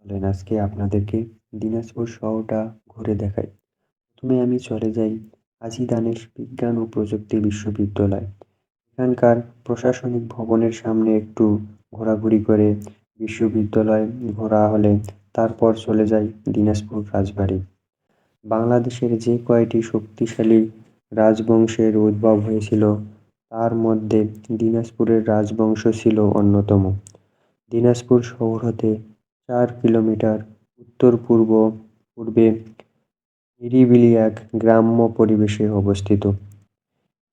চলেন আজকে আপনাদেরকে দিনাজপুর শহরটা ঘুরে দেখাই। প্রথমে আমি চলে যাই হাজী দানেশ বিজ্ঞান ও প্রযুক্তি বিশ্ববিদ্যালয়। এখানকার প্রশাসনিক ভবনের সামনে একটু ঘোরাঘুরি করে বিশ্ববিদ্যালয় ঘোরা হলে তারপর চলে যাই দিনাজপুর রাজবাড়ি। বাংলাদেশের যে কয়টি শক্তিশালী রাজবংশের উদ্ভব হয়েছিল তার মধ্যে দিনাজপুরের রাজবংশ ছিল অন্যতম। দিনাজপুর শহর হতে ৪ কিলোমিটার উত্তর-পূর্বে নিরিবিলি এক গ্রাম্য পরিবেশে অবস্থিত।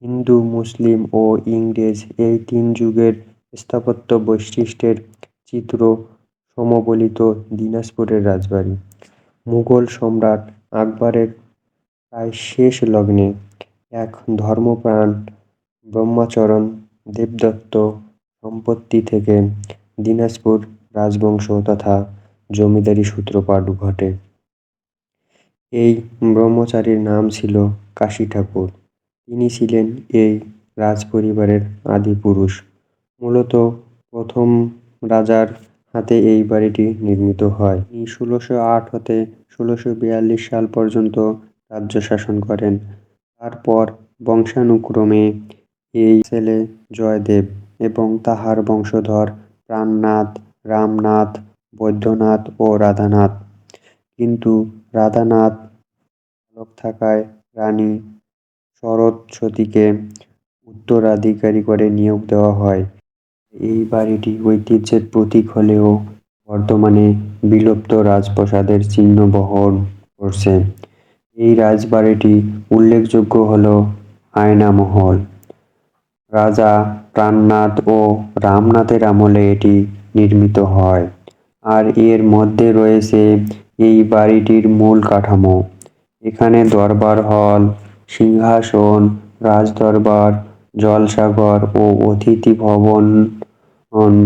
হিন্দু, মুসলিম ও ইংরেজ এই তিন যুগের স্থাপত্য বৈশিষ্ট্যের চিত্র সমবলিত দিনাজপুরের রাজবাড়ি। মুঘল সম্রাট আকবরের প্রায় শেষ লগ্নে এক ধর্মপ্রাণ ব্রহ্মচরণ দেবদত্ত সম্পত্তি থেকে দিনাজপুর রাজবংশ তথা জমিদারি সূত্রপাত ঘটে। এই ব্রহ্মচারীর নাম ছিল কাশী ঠাকুর। তিনি ছিলেন এই রাজপরিবারের আদিপুরুষ। মূলত প্রথম রাজার হাতে এই বাড়িটি নির্মিত হয়। তিনি ১৬০৮ হতে ১৬৪২ সাল পর্যন্ত রাজ্য শাসন করেন। তারপর বংশানুক্রমে এই ছেলে জয়দেব এবং তাহার বংশধর প্রাণনাথ, রামনাথ, বৈদ্যনাথ ও রাধানাথ। কিন্তু রাধানাথ বালক থাকায় রানী সরস্বতীকে উত্তরাধিকারী করে নিয়োগ দেওয়া হয়। এই বাড়িটি ঐতিহ্যের প্রতীক হলেও বর্তমানে বিলুপ্ত রাজপ্রাসাদের চিহ্ন বহন করছে। এই রাজবাড়িটি উল্লেখযোগ্য হল আয়না মহল। রাজা প্রাণনাথ ও রামনাথের আমলে এটি নির্মিত হয়। আর এর মধ্যে রয়েছে এই বাড়িটির মূল কাঠামো। এখানে দরবার হল, সিংহাসন, রাজদরবার, জলসাঘর ও অতিথি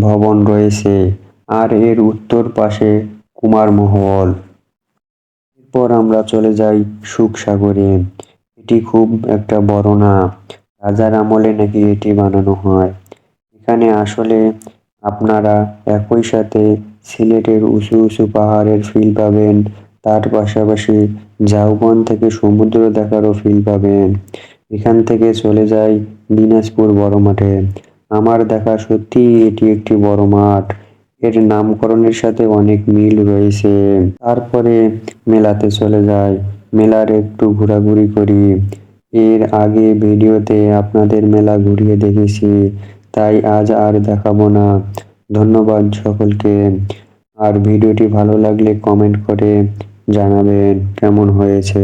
ভবন রয়েছে। আর এর উত্তর পাশে কুমার মহল। এরপর আমরা চলে যাই সুখসাগরে। এটি খুব একটা বড় না, রাজার আমলে নাকি এটি বানানো হয়। এখানে আসলে আপনারা একই সাথে সিলেটের উঁচু উঁচু পাহাড়ের ফিল পাবেন, তার পাশাপাশি ঝাউবন থেকে সমুদ্র দেখারও ফিল পাবেন। এখান থেকে চলে যাই দিনাজপুর বড় মাঠে। আমার দেখা সত্যিই এটি একটি বড় মাঠ। এর নামকরণের সাথে অনেক মিল রয়েছে। তারপরে মেলাতে চলে যাই, মেলার একটু ঘোরাঘুরি করি। এর আগে ভিডিওতে আপনাদের মেলা ঘুরিয়ে দেখেছি, তাই আজ আর দেখাবো না। ধন্যবাদ সকলকে। আর ভিডিওটি ভালো লাগলে কমেন্ট করে জানাবেন কেমন হয়েছে।